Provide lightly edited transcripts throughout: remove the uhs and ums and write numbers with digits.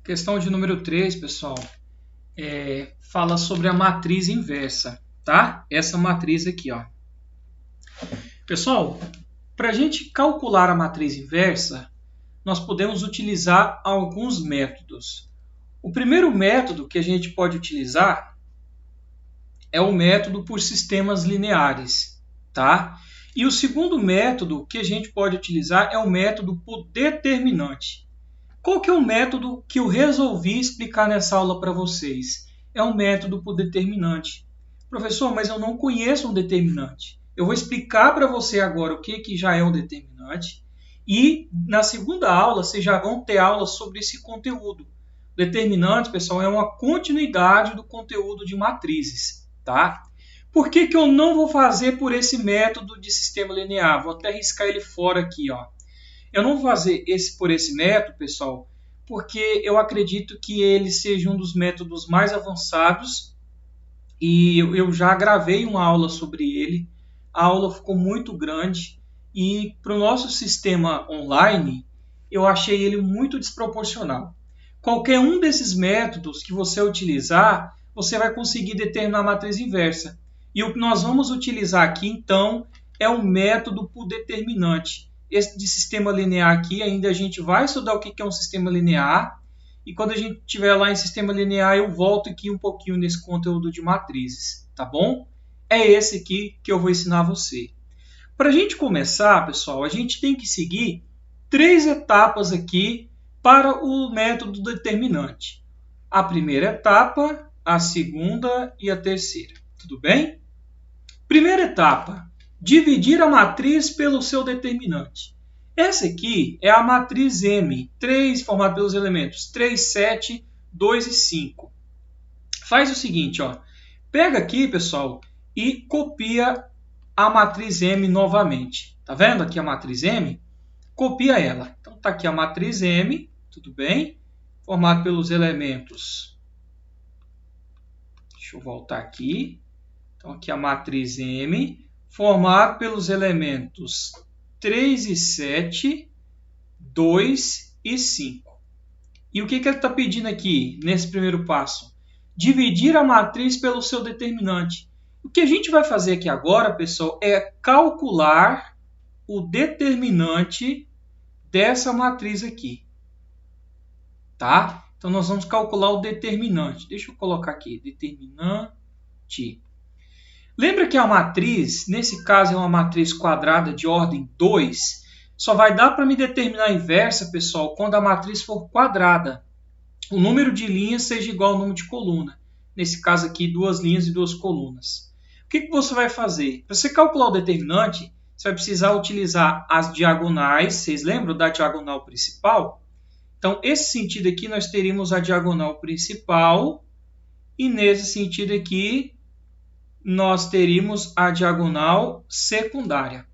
Questão de número 3, pessoal, fala sobre a matriz inversa, tá? Essa matriz aqui, ó. Pessoal, para a gente calcular a matriz inversa, nós podemos utilizar alguns métodos. O primeiro método que a gente pode utilizar é o método por sistemas lineares, tá? E o segundo método que a gente pode utilizar é o método por determinante. Qual que é o método que eu resolvi explicar nessa aula para vocês? É o método por determinante. Professor, mas eu não conheço um determinante. Eu vou explicar para você agora o que já é um determinante e na segunda aula vocês já vão ter aula sobre esse conteúdo. Determinante, pessoal, é uma continuidade do conteúdo de matrizes, tá? Por que eu não vou fazer por esse método de sistema linear? Vou até riscar ele fora aqui, ó. Eu não vou fazer por esse método, pessoal, porque eu acredito que ele seja um dos métodos mais avançados e eu já gravei uma aula sobre ele. A aula ficou muito grande e para o nosso sistema online eu achei ele muito desproporcional. Qualquer um desses métodos que você utilizar, você vai conseguir determinar a matriz inversa. E o que nós vamos utilizar aqui, então, é o método por determinante. Esse de sistema linear aqui, ainda a gente vai estudar o que é um sistema linear. E quando a gente estiver lá em sistema linear, eu volto aqui um pouquinho nesse conteúdo de matrizes, tá bom? É esse aqui que eu vou ensinar você. Para a gente começar, pessoal, a gente tem que seguir 3 etapas aqui para o método determinante. A primeira etapa, a segunda e a terceira. Tudo bem? Primeira etapa. Dividir a matriz pelo seu determinante. Essa aqui é a matriz M, formada pelos elementos 3, 7, 2 e 5. Faz o seguinte, ó. Pega aqui, pessoal, e copia a matriz M novamente. Tá vendo aqui a matriz M? Copia ela. Então tá aqui a matriz M, tudo bem? Formada pelos elementos. Deixa eu voltar aqui. Então aqui a matriz M, formada pelos elementos 3 e 7, 2 e 5. E o que ele está pedindo aqui, nesse primeiro passo? Dividir a matriz pelo seu determinante. O que a gente vai fazer aqui agora, pessoal, é calcular o determinante dessa matriz aqui. Tá? Então, nós vamos calcular o determinante. Deixa eu colocar aqui, determinante. Lembra que a matriz, nesse caso é uma matriz quadrada de ordem 2, só vai dar para me determinar a inversa, pessoal, quando a matriz for quadrada. O número de linhas seja igual ao número de coluna. Nesse caso aqui, 2 linhas e 2 colunas. O que você vai fazer? Para você calcular o determinante, você vai precisar utilizar as diagonais. Vocês lembram da diagonal principal? Então, esse sentido aqui, nós teríamos a diagonal principal e nesse sentido aqui, nós teríamos a diagonal secundária.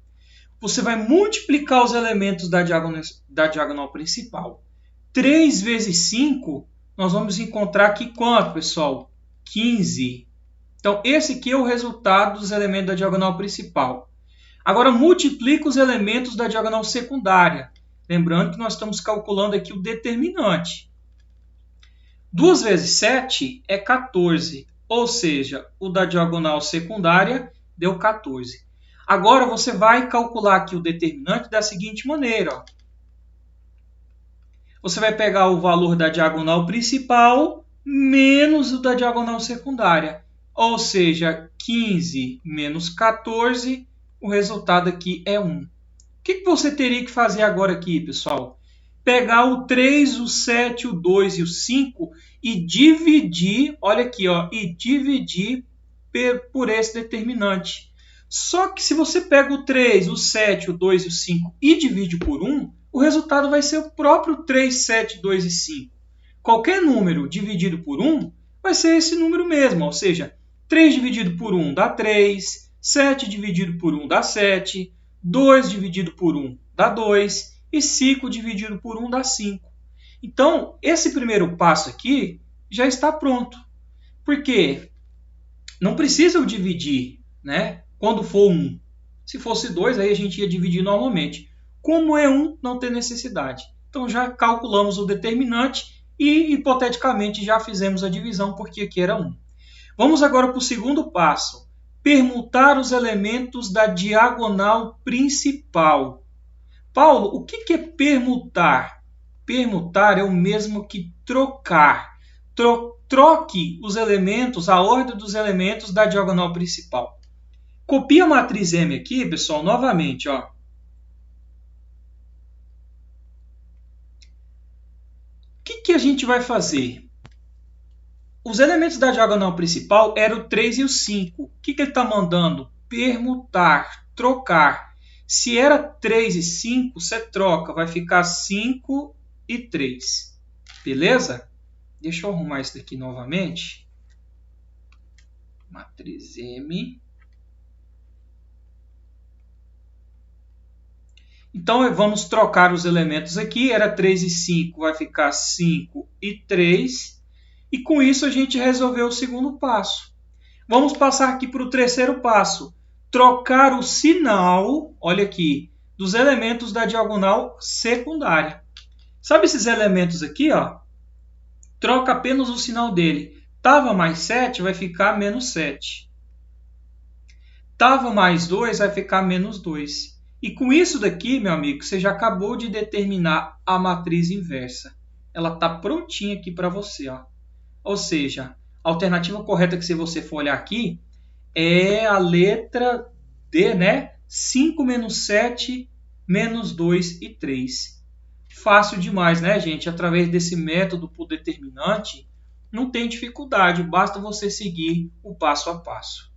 Você vai multiplicar os elementos da diagonal principal. 3 vezes 5, nós vamos encontrar aqui quanto, pessoal? 15. Então, esse aqui é o resultado dos elementos da diagonal principal. Agora, multiplica os elementos da diagonal secundária. Lembrando que nós estamos calculando aqui o determinante. 2 vezes 7 é 14. Ou seja, o da diagonal secundária deu 14. Agora você vai calcular aqui o determinante da seguinte maneira. Ó. Você vai pegar o valor da diagonal principal menos o da diagonal secundária. Ou seja, 15 menos 14, o resultado aqui é 1. O que você teria que fazer agora aqui, pessoal? Pegar o 3, o 7, o 2 e o 5 e dividir, olha aqui, ó, e dividir por esse determinante. Só que se você pega o 3, o 7, o 2 e o 5 e divide por 1, o resultado vai ser o próprio 3, 7, 2 e 5. Qualquer número dividido por 1 vai ser esse número mesmo, ou seja, 3 dividido por 1 dá 3, 7 dividido por 1 dá 7, 2 dividido por 1 dá 2 e 5 dividido por 1 dá 5. Então, esse primeiro passo aqui já está pronto. Por quê? Não precisa eu dividir, né? Quando for 1. Se fosse 2, aí a gente ia dividir normalmente. Como é 1, não tem necessidade. Então, já calculamos o determinante E, hipoteticamente, já fizemos a divisão, porque aqui era 1. Vamos agora para o segundo passo. Permutar os elementos da diagonal principal. Paulo, o que é permutar? Permutar é o mesmo que trocar. Troque os elementos, a ordem dos elementos da diagonal principal. Copia a matriz M aqui, pessoal, novamente. Ó. O que a gente vai fazer? Os elementos da diagonal principal eram o 3 e o 5. O que ele está mandando? Permutar, trocar. Se era 3 e 5, você troca. Vai ficar 5 e 3. Beleza? Deixa eu arrumar isso daqui novamente. Matriz M. Então, vamos trocar os elementos aqui. Era 3 e 5, vai ficar 5 e 3. E com isso a gente resolveu o segundo passo. Vamos passar aqui para o terceiro passo. Trocar o sinal, olha aqui, dos elementos da diagonal secundária. Sabe esses elementos aqui? Ó? Troca apenas o sinal dele. Estava mais 7, vai ficar menos 7. Estava mais 2, vai ficar menos 2. E com isso daqui, meu amigo, você já acabou de determinar a matriz inversa. Ela está prontinha aqui para você. Ó. Ou seja, a alternativa correta que se você for olhar aqui é a letra D, né? 5 menos 7, menos 2 e 3. Fácil demais, né, gente? Através desse método por determinante, não tem dificuldade, basta você seguir o passo a passo.